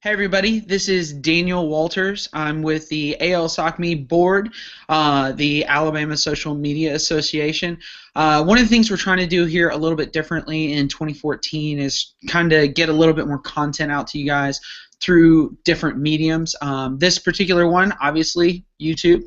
Hey everybody, this is Daniel Walters. I'm with the ALSocMe board, the Alabama Social Media Association. One of the things we're trying to do here a little bit differently in 2014 is kind of get a little bit more content out to you guys through different mediums. This particular one, obviously, YouTube.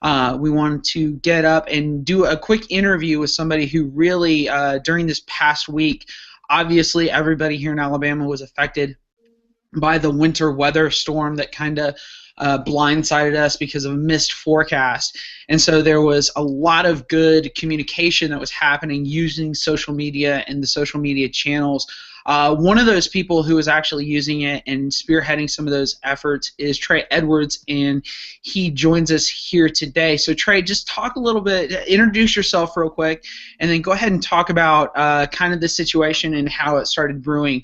We wanted to get up and do a quick interview with somebody who really, during this past week, obviously everybody here in Alabama was affected by the winter weather storm that kind of blindsided us because of a missed forecast. And so there was a lot of good communication that was happening using social media and the social media channels. One of those people who was actually using it and spearheading some of those efforts is Trey Edwards, and he joins us here today. So Trey, just talk a little bit, introduce yourself real quick, and then go ahead and talk about kind of the situation and how it started brewing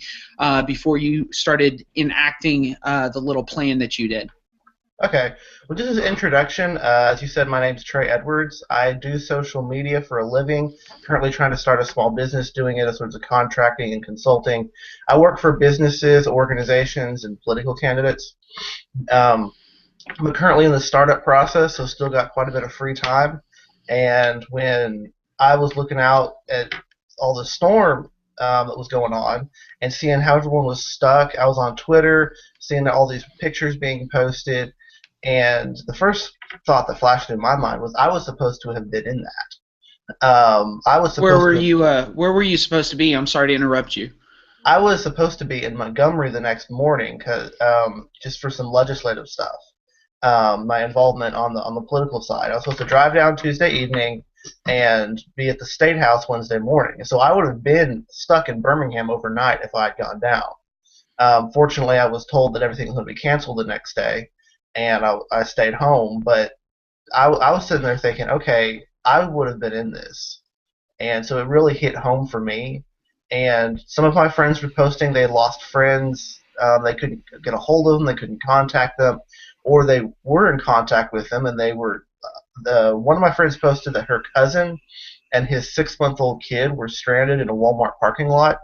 before you started enacting the little plan that you did. Okay. Well, just as an introduction, as you said, my name's Trey Edwards. I do social media for a living. Currently trying to start a small business doing it as sorts of contracting and consulting. I work for businesses, organizations, and political candidates. I'm currently in the startup process, so still got quite a bit of free time. And when I was looking out at all the storm that was going on and seeing how everyone was stuck, I was on Twitter, seeing all these pictures being posted. And the first thought that flashed in my mind was I was supposed to have been in that. I was Where supposed were to. you? Where were you supposed to be? I'm sorry to interrupt you. I was supposed to be in Montgomery the next morning, just for some legislative stuff. My involvement on the political side. I was supposed to drive down Tuesday evening and be at the State House Wednesday morning. So I would have been stuck in Birmingham overnight if I had gone down. Fortunately, I was told that everything was going to be canceled the next day, and I stayed home. But I was sitting there thinking, okay, I would have been in this. And so it really hit home for me. And some of my friends were posting they had lost friends. They couldn't get a hold of them. They couldn't contact them. Or they were in contact with them, and they were one of my friends posted that her cousin and his 6-month-old kid were stranded in a Walmart parking lot,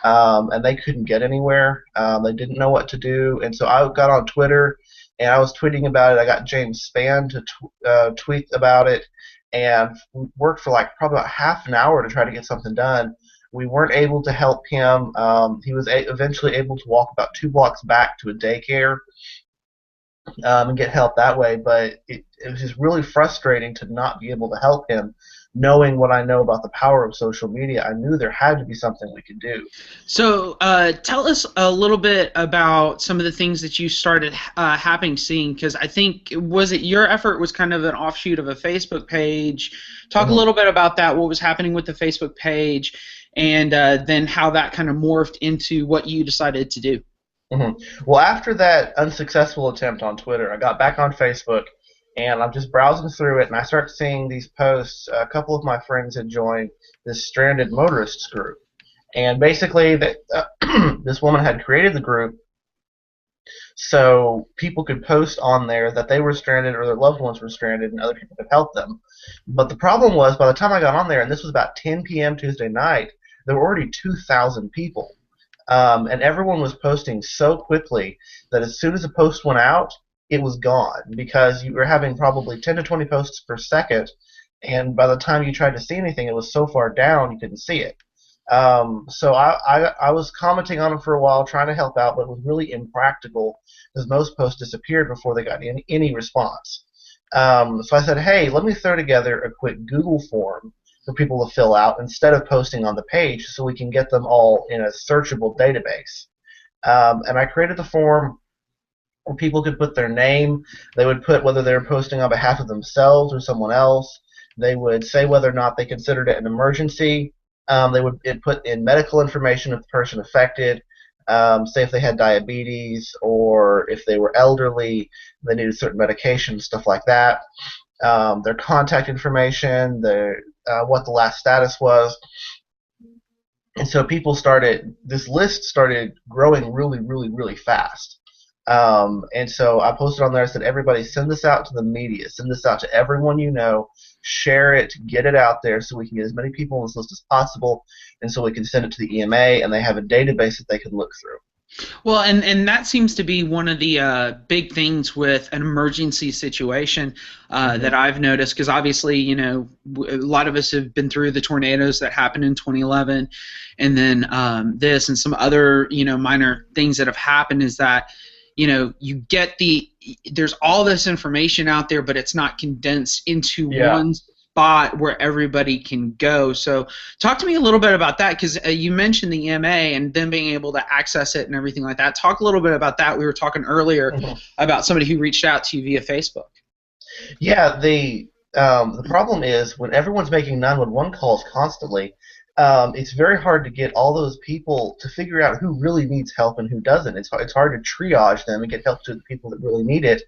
and they couldn't get anywhere. They didn't know what to do, and so I got on Twitter, and I was tweeting about it. I got James Spann to tweet about it, and we worked for like probably about half an hour to try to get something done. We weren't able to help him. He was eventually able to walk about 2 blocks back to a daycare and get help that way. But it was just really frustrating to not be able to help him. Knowing what I know about the power of social media, I knew there had to be something we could do. So tell us a little bit about some of the things that you started seeing, because I think, was it your effort was kind of an offshoot of a Facebook page? Talk a Mhm. little bit about that, what was happening with the Facebook page, and then how that kind of morphed into what you decided to do. Well, after that unsuccessful attempt on Twitter, I got back on Facebook, and I'm just browsing through it, and I start seeing these posts. A couple of my friends had joined this stranded motorists group, and basically, this woman had created the group so people could post on there that they were stranded or their loved ones were stranded, and other people could help them. But the problem was, by the time I got on there, and this was about 10 p.m. Tuesday night, there were already 2,000 people. And everyone was posting so quickly that as soon as a post went out, it was gone because you were having probably 10 to 20 posts per second, and by the time you tried to see anything, it was so far down you couldn't see it. So I was commenting on them for a while, trying to help out, but it was really impractical because most posts disappeared before they got any response. So I said, hey, let me throw together a quick Google form for people to fill out instead of posting on the page so we can get them all in a searchable database. And I created the form where people could put their name. They would put whether they were posting on behalf of themselves or someone else. They would say whether or not they considered it an emergency. They would put in medical information of the person affected, say if they had diabetes or if they were elderly, they needed certain medication, stuff like that. Their contact information, what the last status was. And so this list started growing really, really, really fast. And so I posted on there, I said, everybody send this out to the media, send this out to everyone you know, share it, get it out there so we can get as many people on this list as possible, and so we can send it to the EMA, and they have a database that they can look through. Well, and that seems to be one of the big things with an emergency situation that Hmm. I've noticed, because obviously, a lot of us have been through the tornadoes that happened in 2011, and then this and some other, minor things that have happened is that, you get there's all this information out there, but it's not condensed into Yeah. one spot where everybody can go. So talk to me a little bit about that, because you mentioned the EMA and them being able to access it and everything like that. Talk a little bit about that. We were talking earlier Mhm. about somebody who reached out to you via Facebook. Yeah, the problem is when everyone's making 911 calls constantly, it's very hard to get all those people to figure out who really needs help and who doesn't. It's hard to triage them and get help to the people that really need it,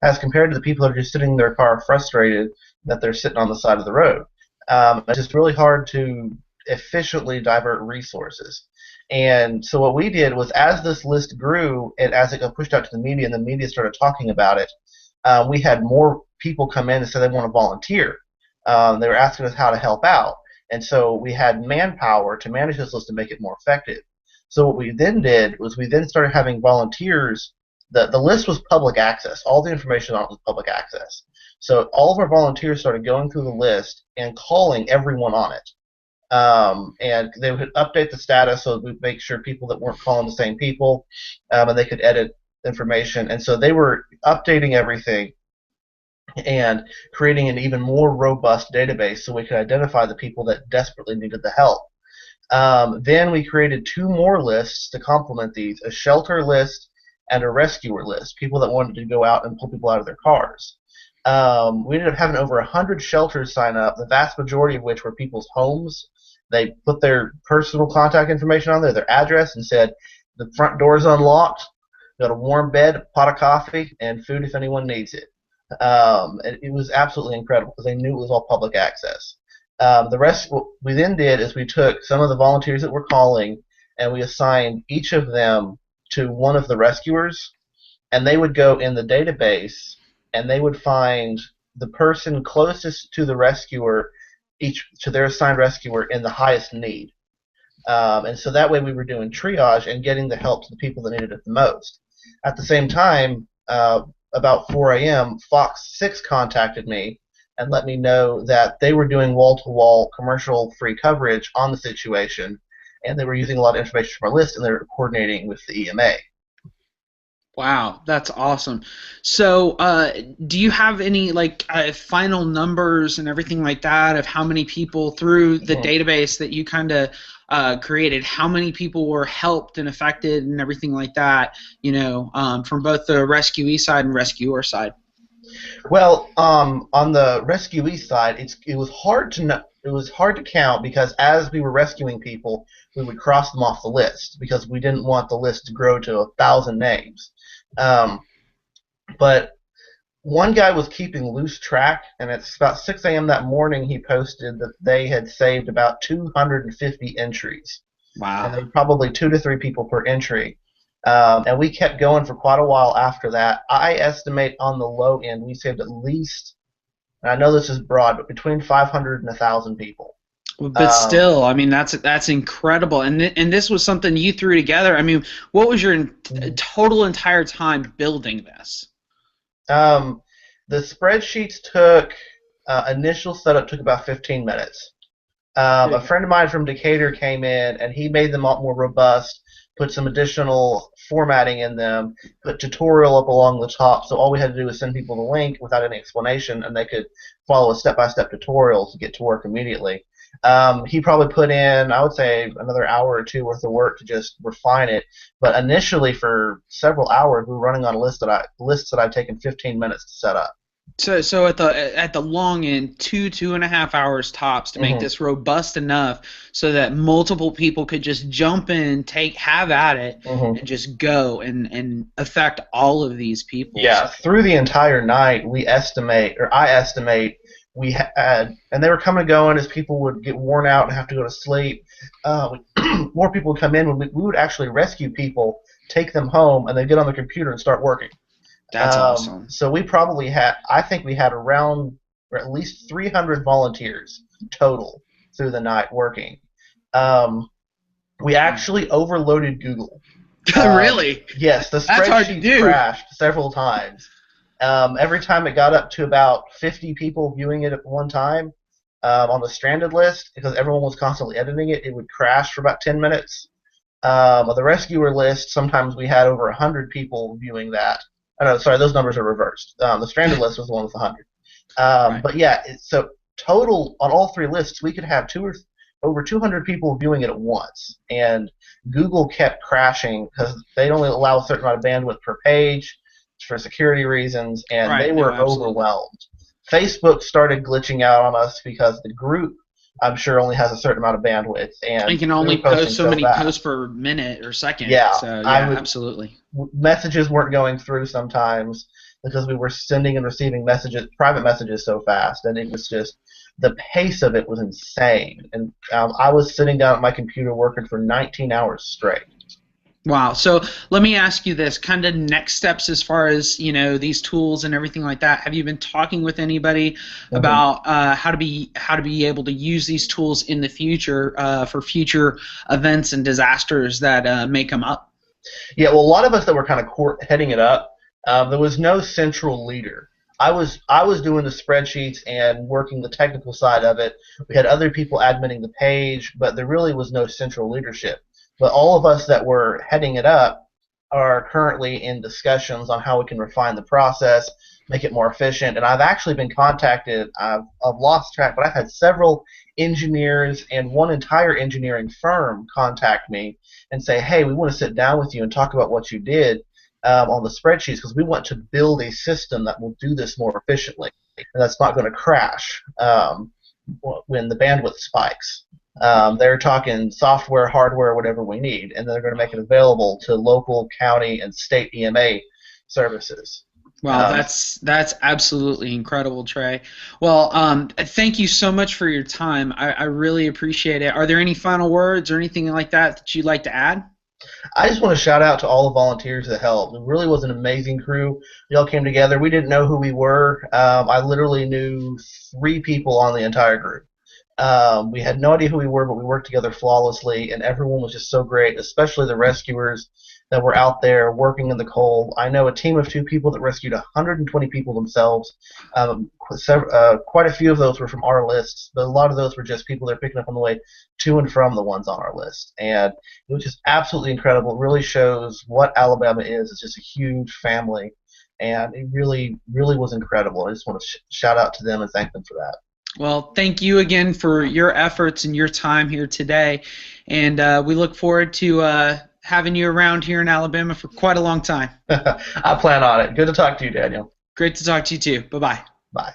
as compared to the people that are just sitting in their car frustrated that they're sitting on the side of the road. It's just really hard to efficiently divert resources. And so what we did was, as this list grew and as it got pushed out to the media and the media started talking about it, we had more people come in and say they want to volunteer. They were asking us how to help out. And so we had manpower to manage this list and make it more effective. So what we then did was we then started having volunteers. The list was public access. All the information on it was public access. So all of our volunteers started going through the list and calling everyone on it. And they would update the status so we'd make sure people that weren't calling the same people, and they could edit information. And so they were updating everything and creating an even more robust database so we could identify the people that desperately needed the help. Then we created two more lists to complement these: a shelter list and a rescuer list, people that wanted to go out and pull people out of their cars. We ended up having over 100 shelters sign up, the vast majority of which were people's homes. They put their personal contact information on there, their address, and said, the front door is unlocked, got a warm bed, a pot of coffee, and food if anyone needs it. It was absolutely incredible because they knew it was all public access. The rest, what we then did is we took some of the volunteers that were calling and we assigned each of them to one of the rescuers, and they would go in the database and they would find the person closest to the rescuer, each to their assigned rescuer, in the highest need. And so that way we were doing triage and getting the help to the people that needed it the most. At the same time, about 4 a.m., Fox 6 contacted me and let me know that they were doing wall-to-wall commercial-free coverage on the situation, and they were using a lot of information from our list, and they were coordinating with the EMA. Wow, that's awesome. So, do you have any like final numbers and everything like that of how many people through the Mhm. database that you kind of created, how many people were helped and affected and everything like that, from both the rescuee side and rescuer side? Well, on the rescuee side, it was hard to know, it was hard to count because as we were rescuing people, we would cross them off the list because we didn't want the list to grow to 1,000 names. Um, but one guy was keeping loose track, and it's about 6 a.m. that morning he posted that they had saved about 250 entries, and Wow. there were probably 2 to 3 people per entry. And we kept going for quite a while after that. I estimate on the low end we saved at least, and I know this is broad, but between 500 and 1,000 people. But Um, still, I mean, that's incredible. And this was something you threw together. I mean, what was your total entire time building this? um, the spreadsheets took, initial setup took about 15 minutes. A friend of mine from Decatur came in and he made them a lot more robust, put some additional formatting in them, put tutorial up along the top. So all we had to do was send people the link without any explanation, and they could follow a step-by-step tutorial to get to work immediately. He probably put in, I would say, another hour or two worth of work to just refine it. But initially, for several hours, we were running on lists that I'd taken 15 minutes to set up. So at the long end, 2.5 hours tops to make Hmm. this robust enough so that multiple people could just jump in, have at it, Hmm. and just go and affect all of these people. So Yeah, through the entire night, I estimate, we had, and they were coming and going as people would get worn out and have to go to sleep. More people would come in when we would actually rescue people, take them home, and they'd get on the computer and start working. that's awesome. So we probably had, I think we had around, or at least 300 volunteers total through the night working. Um, we actually overloaded Google. Really? Yes, the That's hard to spreadsheet do. crashed several times. Every time it got up to about 50 people viewing it at one time on the stranded list, because everyone was constantly editing it, it would crash for about 10 minutes. On the rescuer list, sometimes we had over 100 people viewing that. Oh, no, sorry, those numbers are reversed. The stranded list was the one with 100. Right. But yeah, so total on all three lists, we could have over 200 people viewing it at once. And Google kept crashing because they only allow a certain amount of bandwidth per page for security reasons, and they Right. No, were absolutely. overwhelmed. Facebook started glitching out on us because the group, I'm sure, only has a certain amount of bandwidth, You and can we were only post posting so so many posts fast. per minute or second. Yeah, So I yeah, would absolutely. messages weren't going through sometimes because we were sending and receiving messages, private messages, so fast, and it was just the pace of it was insane. And I was sitting down at my computer working for 19 hours straight. Wow. So let me ask you this: kind of next steps as far as these tools and everything like that. Have you been talking with anybody Mm-hmm. about how to be able to use these tools in the future for future events and disasters that may come up? Yeah, well, a lot of us that were kind of heading it up, there was no central leader. I was doing the spreadsheets and working the technical side of it. We had other people adminning the page, but there really was no central leadership. But all of us that were heading it up are currently in discussions on how we can refine the process, make it more efficient. And I've actually been contacted. I've lost track, but I've had several engineers and one entire engineering firm contact me and say, hey, we want to sit down with you and talk about what you did on the spreadsheets because we want to build a system that will do this more efficiently and that's not going to crash when the bandwidth spikes. They're talking software, hardware, whatever we need, and they're going to make it available to local, county, and state EMA services. Wow, Um, that's absolutely incredible, Trey. Well, thank you so much for your time. I really appreciate it. Are there any final words or anything like that that you'd like to add? I just want to shout out to all the volunteers that helped. It really was an amazing crew. We all came together. We didn't know who we were. I literally knew three people on the entire group. We had no idea who we were, but we worked together flawlessly, and everyone was just so great, especially the rescuers that were out there working in the cold. I know a team of two people that rescued 120 people themselves. Quite a few of those were from our lists, but a lot of those were just people they're picking up on the way to and from the ones on our list. And it was just absolutely incredible. It really shows what Alabama is. It's just a huge family, and it really, really was incredible. I just want to shout out to them and thank them for that. Well, thank you again for your efforts and your time here today, and we look forward to having you around here in Alabama for quite a long time. I plan on it. Good to talk to you, Daniel. Great to talk to you too. Bye bye. Bye.